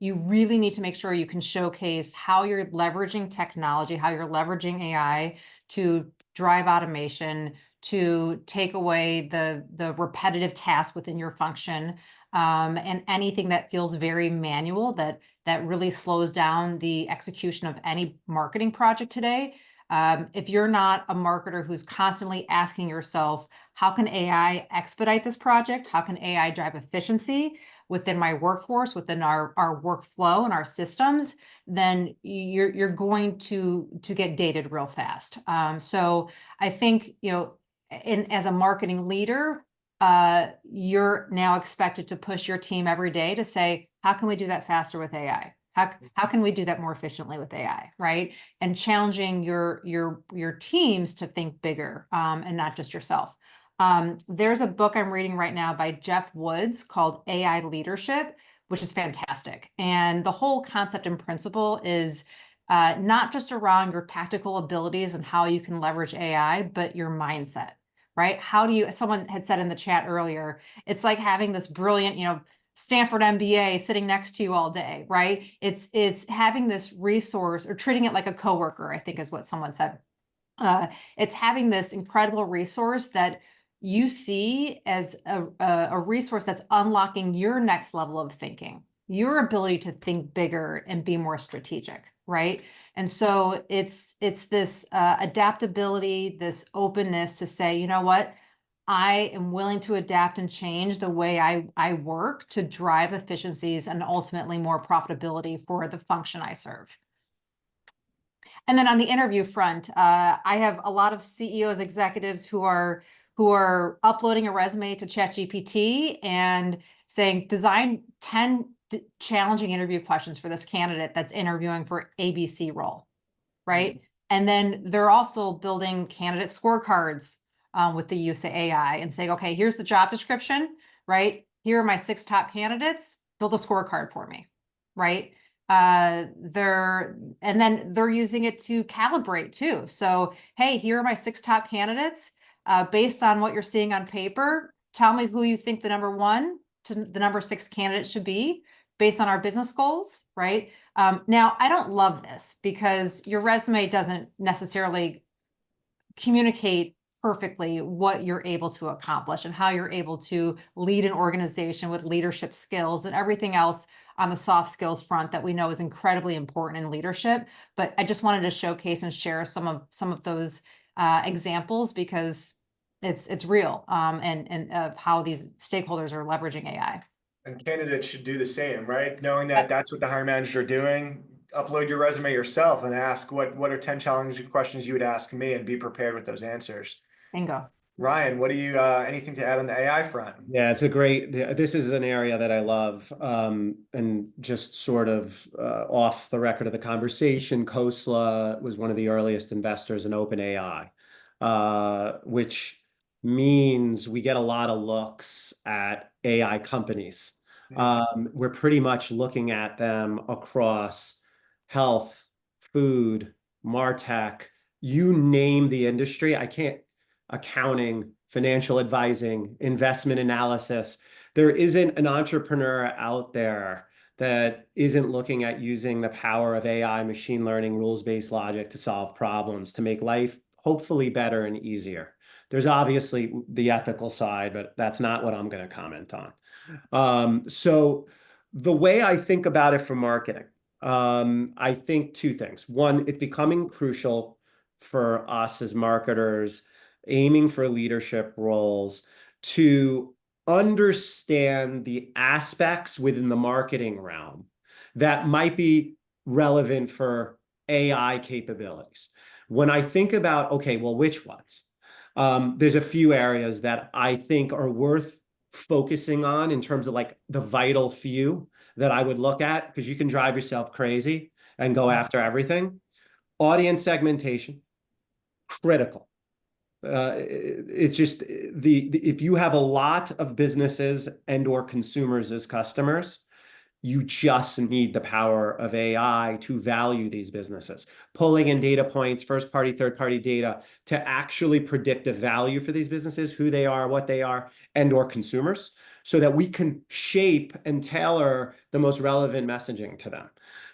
you really need to make sure you can showcase how you're leveraging technology, how you're leveraging AI to drive automation, to take away the repetitive tasks within your function, and anything that feels very manual, that really slows down the execution of any marketing project today. If you're not a marketer who's constantly asking yourself, how can AI expedite this project? How can AI drive efficiency within my workforce, within our workflow and our systems? Then you're going to get dated real fast. So I think, as a marketing leader, you're now expected to push your team every day to say, how can we do that faster with AI? How can we do that more efficiently with AI, right? And challenging your teams to think bigger, and not just yourself. There's a book I'm reading right now by Jeff Woods called AI Leadership, which is fantastic. And the whole concept and principle is not just around your tactical abilities and how you can leverage AI, but your mindset, right? Someone had said in the chat earlier, it's like having this brilliant, Stanford MBA sitting next to you all day, right? It's having this resource, or treating it like a coworker, I think is what someone said. It's having this incredible resource that you see as a resource that's unlocking your next level of thinking, your ability to think bigger and be more strategic, right? And so it's this adaptability, this openness to say, you know what? I am willing to adapt and change the way I work to drive efficiencies and ultimately more profitability for the function I serve. And then on the interview front, I have a lot of CEOs, executives who are uploading a resume to ChatGPT and saying, design 10 challenging interview questions for this candidate that's interviewing for ABC role, right? And then they're also building candidate scorecards with the use of AI and saying, okay, here's the job description, right? Here are my 6 top candidates, build a scorecard for me, right? They're using it to calibrate too. So, hey, here are my 6 top candidates. Based on what you're seeing on paper, tell me who you think the number 1 to the number 6 candidate should be based on our business goals, right? Now, I don't love this because your resume doesn't necessarily communicate perfectly what you're able to accomplish and how you're able to lead an organization with leadership skills and everything else on the soft skills front that we know is incredibly important in leadership. But I just wanted to showcase and share some of those examples because it's real, and of how these stakeholders are leveraging AI. And candidates should do the same, right? Knowing that that's what the hiring managers are doing, upload your resume yourself and ask what are 10 challenging questions you would ask me, and be prepared with those answers. Bingo. Ryan, what do you anything to add on the AI front? Yeah, this is an area that I love. And just sort of off the record of the conversation, Khosla was one of the earliest investors in OpenAI, which means we get a lot of looks at AI companies. We're pretty much looking at them across health, food, MarTech, you name the industry. Accounting, financial advising, investment analysis. There isn't an entrepreneur out there that isn't looking at using the power of AI, machine learning, rules-based logic to solve problems, to make life hopefully better and easier. There's obviously the ethical side, but that's not what I'm going to comment on. So the way I think about it for marketing, I think 2 things. One, it's becoming crucial for us as marketers aiming for leadership roles to understand the aspects within the marketing realm that might be relevant for AI capabilities. When I think about, okay, well, which ones? There's a few areas that I think are worth focusing on in terms of like the vital few that I would look at, because you can drive yourself crazy and go after everything. Audience segmentation, critical. It's just if you have a lot of businesses and or consumers as customers, You just need the power of AI to value these businesses, pulling in data points, first party, third party data to actually predict the value for these businesses, who they are, what they are, and or consumers, so that we can shape and tailor the most relevant messaging to them.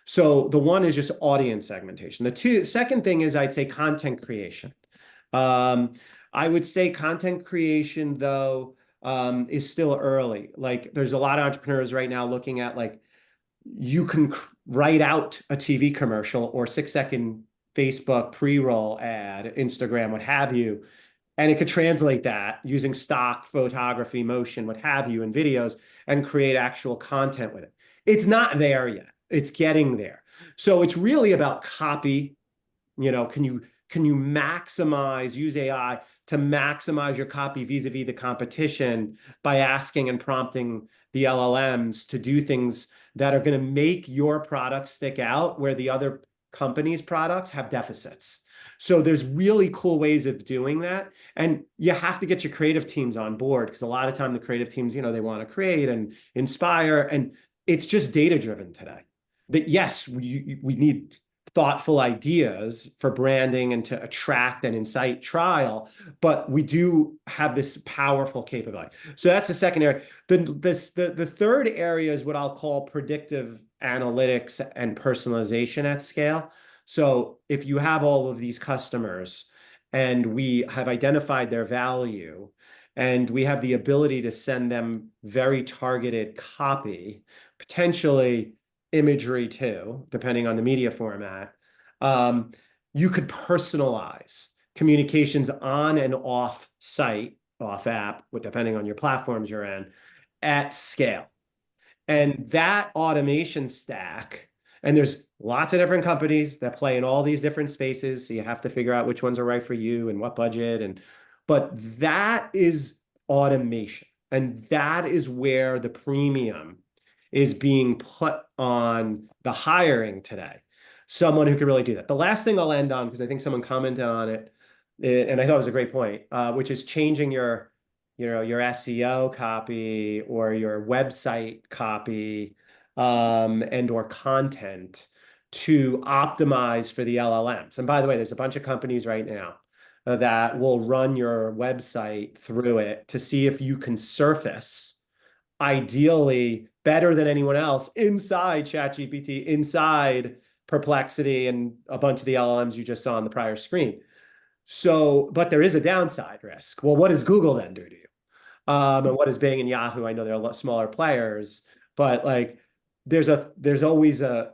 So the one is just audience segmentation. Second thing is, I'd say, content creation. I would say content creation, though, is still early. Like, there's a lot of entrepreneurs right now looking at, like, you can write out a TV commercial or 6-second Facebook pre-roll ad, Instagram, what have you, and it could translate that using stock photography, motion, what have you, and videos, and create actual content with it. It's not there yet. It's getting there. So it's really about copy. Can you maximize, use AI to maximize your copy vis-a-vis the competition by asking and prompting the LLMs to do things that are going to make your product stick out where the other companies' products have deficits. So there's really cool ways of doing that. And you have to get your creative teams on board, because a lot of time the creative teams, they want to create and inspire, and it's just data-driven today. That yes, we need thoughtful ideas for branding and to attract and incite trial, but we do have this powerful capability. So that's the second area. The third area is what I'll call predictive analytics and personalization at scale. So if you have all of these customers and we have identified their value, and we have the ability to send them very targeted copy, potentially imagery too, depending on the media format, you could personalize communications on and off site, off app, depending on your platforms you're in, at scale. And that automation stack, and there's lots of different companies that play in all these different spaces, so you have to figure out which ones are right for you and what budget, but that is automation. And that is where the premium is being put on the hiring today. Someone who can really do that. The last thing I'll end on, because I think someone commented on it, and I thought it was a great point, which is changing your SEO copy or your website copy, and or content to optimize for the LLMs. And by the way, there's a bunch of companies right now that will run your website through it to see if you can surface, ideally better than anyone else, inside ChatGPT, inside Perplexity, and a bunch of the LLMs you just saw on the prior screen. So, but there is a downside risk. Well, what does Google then do to you? And what is Bing and Yahoo? I know they're a lot smaller players, but like there's always an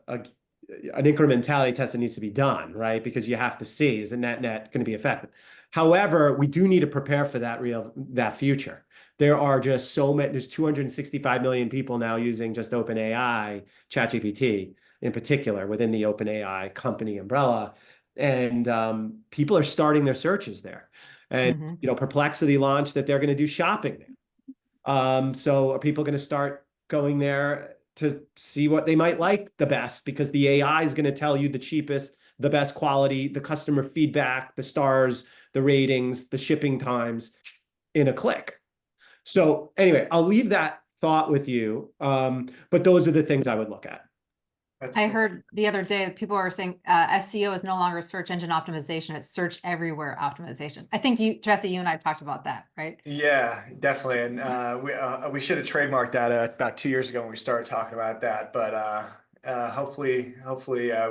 incrementality test that needs to be done, right? Because you have to see, is the net going to be effective? However, we do need to prepare for that future. There are just so many, there's 265 million people now using just OpenAI, ChatGPT in particular, within the OpenAI company umbrella. And people are starting their searches there. And Perplexity launched that they're going to do shopping there. So are people going to start going there to see what they might like the best, because the AI is going to tell you the cheapest, the best quality, the customer feedback, the stars, the ratings, the shipping times in a click. So anyway, I'll leave that thought with you. But those are the things I would look at. I heard the other day that people are saying SEO is no longer search engine optimization, it's search everywhere optimization. I think Jesse, you and I talked about that, right? Yeah, definitely. And we should have trademarked that about 2 years ago when we started talking about that. But hopefully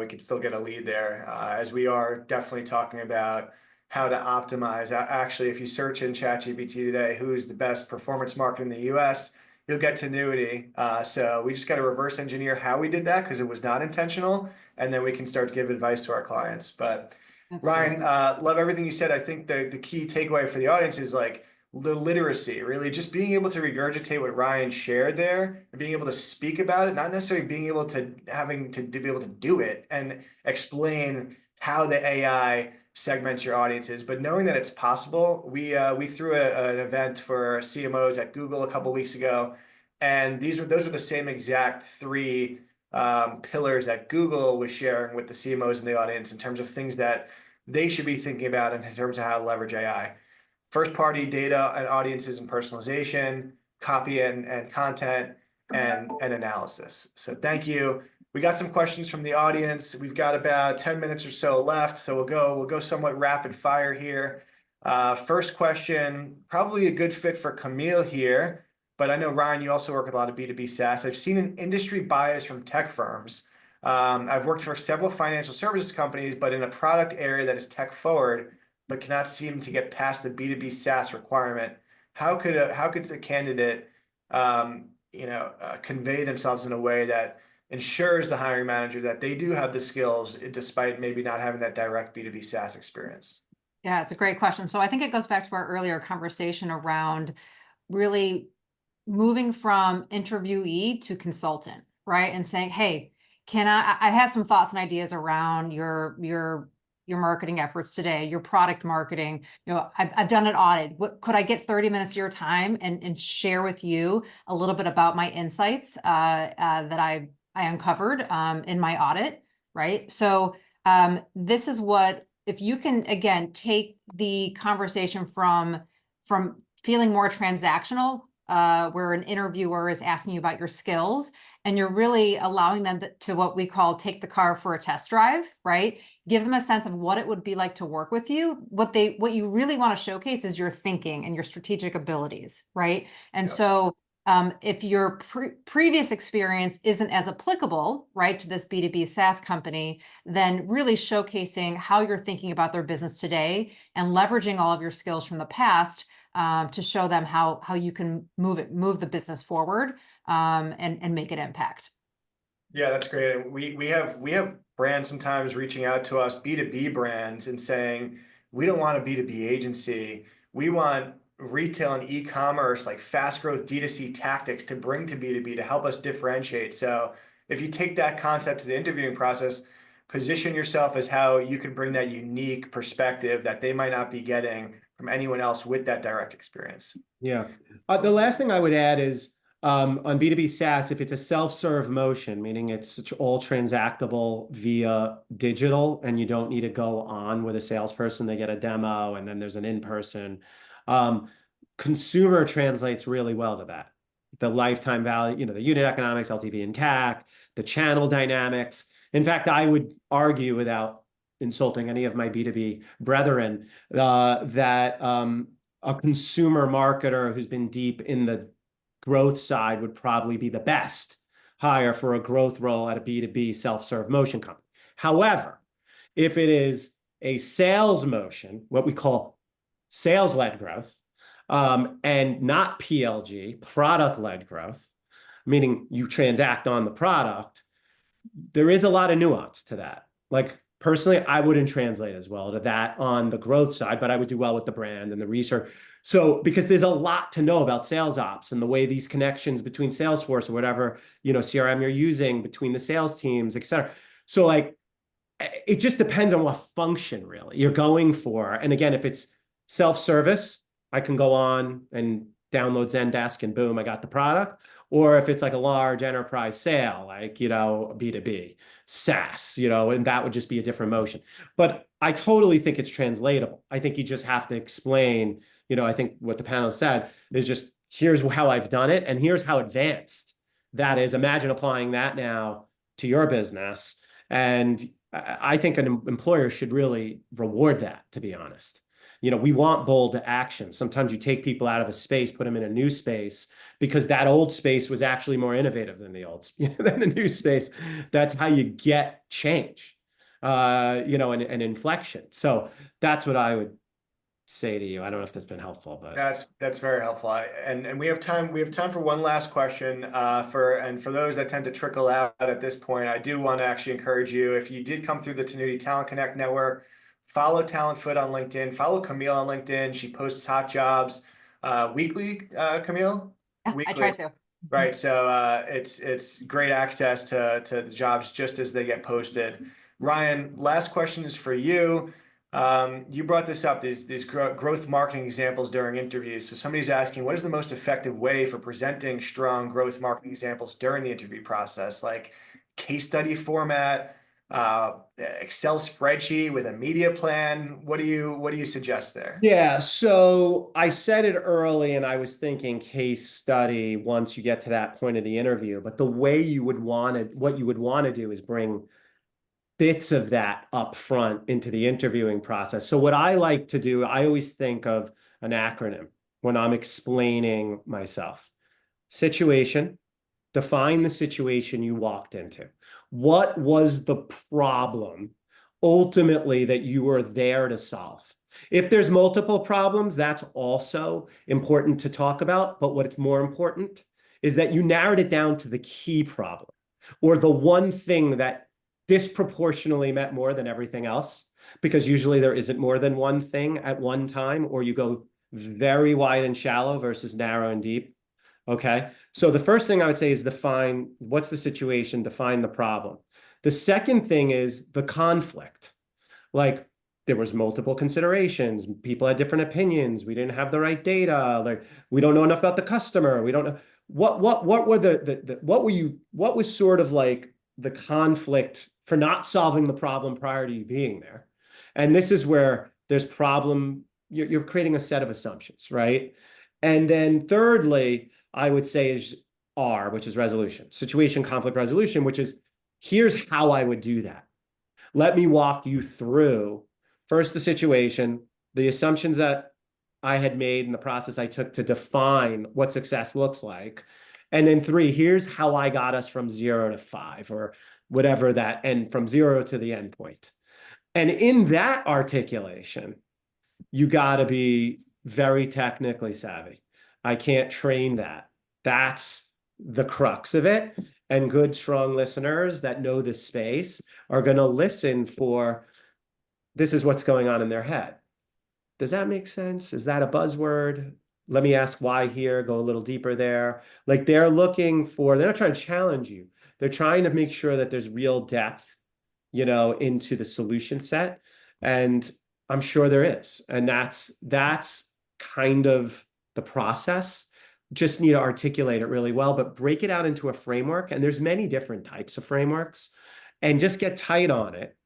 we can still get a lead there, as we are definitely talking about how to optimize. Actually, if you search in ChatGPT today, who's the best performance marketer in the US, you'll get Tenuity. So we just got to reverse engineer how we did that, because it was not intentional, and then we can start to give advice to our clients. But Ryan, love everything you said. I think the key takeaway for the audience is like the literacy, really just being able to regurgitate what Ryan shared there and being able to speak about it, not necessarily being able to be able to do it and explain how the AI segments your audiences, but knowing that it's possible. We threw an event for CMOs at Google a couple weeks ago, and those are the same exact three pillars that Google was sharing with the CMOs in the audience in terms of things that they should be thinking about in terms of how to leverage AI. First party data and audiences and personalization, copy and content, and analysis. So thank you. We got some questions from the audience. We've got about 10 minutes or so left, so we'll go somewhat rapid fire here. First question, probably a good fit for Camille here, but I know, Ryan, you also work with a lot of B2B SaaS. I've seen an industry bias from tech firms. I've worked for several financial services companies, but in a product area that is tech forward, but cannot seem to get past the B2B SaaS requirement. How could a candidate convey themselves in a way that ensures the hiring manager that they do have the skills despite maybe not having that direct B2B SaaS experience? Yeah, it's a great question. So I think it goes back to our earlier conversation around really moving from interviewee to consultant, right? And saying, hey, I have some thoughts and ideas around your marketing efforts today, your product marketing. I've done an audit. What could I get 30 minutes of your time and share with you a little bit about my insights that I uncovered in my audit, right? So this is what, if you can, again, take the conversation from feeling more transactional, where an interviewer is asking you about your skills, and you're really allowing them to what we call take the car for a test drive, right? Give them a sense of what it would be like to work with you. What you really want to showcase is your thinking and your strategic abilities, right? And so if your previous experience isn't as applicable, right, to this B2B SaaS company, then really showcasing how you're thinking about their business today and leveraging all of your skills from the past to show them how you can move the business forward and make an impact. Yeah, that's great. And we have brands sometimes reaching out to us, B2B brands, and saying, we don't want a B2B agency. We want retail and e-commerce, like fast growth D2C tactics to bring to B2B to help us differentiate. So if you take that concept to the interviewing process, position yourself as how you can bring that unique perspective that they might not be getting from anyone else with that direct experience. Yeah. The last thing I would add is on B2B SaaS, if it's a self-serve motion, meaning it's all transactable via digital and you don't need to go on with a salesperson, they get a demo and then there's an in-person. Consumer translates really well to that. The lifetime value, the unit economics, LTV and CAC, the channel dynamics. In fact, I would argue, without insulting any of my B2B brethren, that a consumer marketer who's been deep in the growth side would probably be the best hire for a growth role at a B2B self-serve motion company. However, if it is a sales motion, what we call sales-led growth, and not PLG, product-led growth, meaning you transact on the product, there is a lot of nuance to that. Like, personally, I wouldn't translate as well to that on the growth side, but I would do well with the brand and the research. So, because there's a lot to know about sales ops and the way these connections between Salesforce or whatever, CRM you're using between the sales teams, et cetera. So like, it just depends on what function really you're going for. And again, if it's self-service, I can go on and download Zendesk and boom, I got the product. Or if it's like a large enterprise sale, like, B2B, SaaS, and that would just be a different motion. But I totally think it's translatable. I think you just have to explain, I think what the panel said is just, here's how I've done it and here's how advanced that is. Imagine applying that now to your business. And I think an employer should really reward that, to be honest. We want bold action. Sometimes you take people out of a space, put them in a new space, because that old space was actually more innovative than than the new space. That's how you get change, and inflection. So that's what I would say to you. I don't know if that's been helpful, but that's very helpful. And we have time. We have time for one last question. For those that tend to trickle out at this point, I do want to actually encourage you, if you did come through the Tenuity Talent Connect network, follow Talentfoot on LinkedIn. Follow Camille on LinkedIn. She posts hot jobs weekly. Camille, Yeah, weekly. I try to. Right. So it's great access to the jobs just as they get posted. Ryan, last question is for you. You brought this up, these growth marketing examples during interviews. So somebody's asking, what is the most effective way for presenting strong growth marketing examples during the interview process? Like case study format, Excel spreadsheet with a media plan? What do you suggest there? Yeah, so I said it early and I was thinking case study once you get to that point of the interview, but the way you would want to, what you would want to do is bring bits of that up front into the interviewing process. So what I like to do, I always think of an acronym when I'm explaining myself. Situation, define the situation you walked into. What was the problem ultimately that you were there to solve? If there's multiple problems, that's also important to talk about. But what's more important is that you narrowed it down to the key problem or the one thing that disproportionately meant more than everything else, because usually there isn't more than one thing at one time, or you go very wide and shallow versus narrow and deep. Okay. So the first thing I would say is define what's the situation, define the problem. The second thing is the conflict. Like there was multiple considerations. People had different opinions. We didn't have the right data. Like we don't know enough about the customer. We don't know what were what was sort of like the conflict for not solving the problem prior to you being there. And this is where there's problem. You're creating a set of assumptions, right? And then thirdly, I would say is R, which is resolution, situation, conflict resolution, which is here's how I would do that. Let me walk you through first the situation, the assumptions that I had made in the process I took to define what success looks like. And then 3, here's how I got us from 0 to 5 or whatever that, and from 0 to the end point. And in that articulation, you got to be very technically savvy. I can't train that. That's the crux of it. And good, strong listeners that know this space are going to listen for this is what's going on in their head. Does that make sense? Is that a buzzword? Let me ask why here, go a little deeper there. Like they're looking for, they're not trying to challenge you. They're trying to make sure that there's real depth, you know, into the solution set. And I'm sure there is. And that's kind of the process. Just need to articulate it really well, but break it out into a framework. And there's many different types of frameworks and just get tight on it.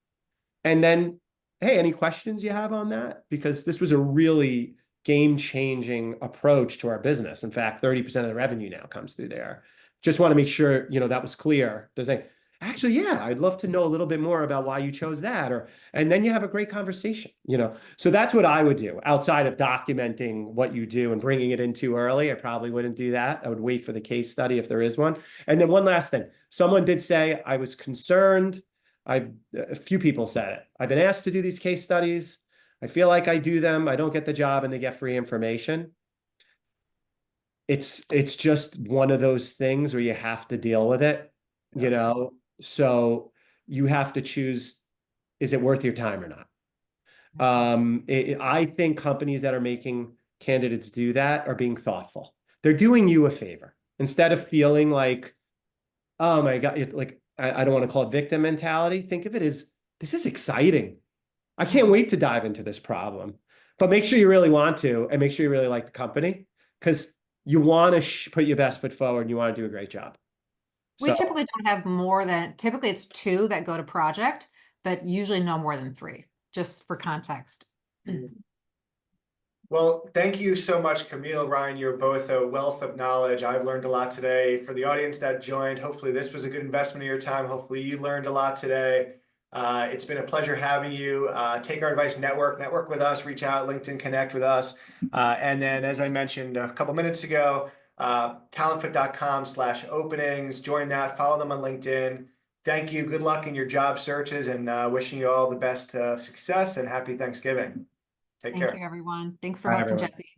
And then, hey, any questions you have on that? Because this was a really game-changing approach to our business. In fact, 30% of the revenue now comes through there. Just want to make sure, you know, that was clear. There's a, actually, yeah, I'd love to know a little bit more about why you chose that. Or, and then you have a great conversation, you know? So that's what I would do outside of documenting what you do and bringing it in too early. I probably wouldn't do that. I would wait for the case study if there is one. And then one last thing, someone did say, I was concerned. A few people said it. I've been asked to do these case studies. I feel like I do them. I don't get the job and they get free information. It's just one of those things where you have to deal with it, you know? So you have to choose, is it worth your time or not? I think companies that are making candidates do that are being thoughtful. They're doing you a favor. Instead of feeling like, oh my God, like, I don't want to call it victim mentality. Think of it as, this is exciting. I can't wait to dive into this problem. But make sure you really want to, and make sure you really like the company, because you want to put your best foot forward and you want to do a great job. We typically don't have more than, typically it's 2 that go to project, but usually no more than 3, just for context. Well, thank you so much, Camille, Ryan. You're both a wealth of knowledge. I've learned a lot today. For the audience that joined, hopefully this was a good investment of your time. Hopefully you learned a lot today. It's been a pleasure having you. Take our advice, network with us, reach out, LinkedIn, connect with us. And then, as I mentioned a couple minutes ago, talentfit.com/openings. Join that, follow them on LinkedIn. Thank you. Good luck in your job searches, and wishing you all the best success and happy Thanksgiving. Take care. Thank you, everyone. Thanks for Bye, hosting, everyone. Jesse.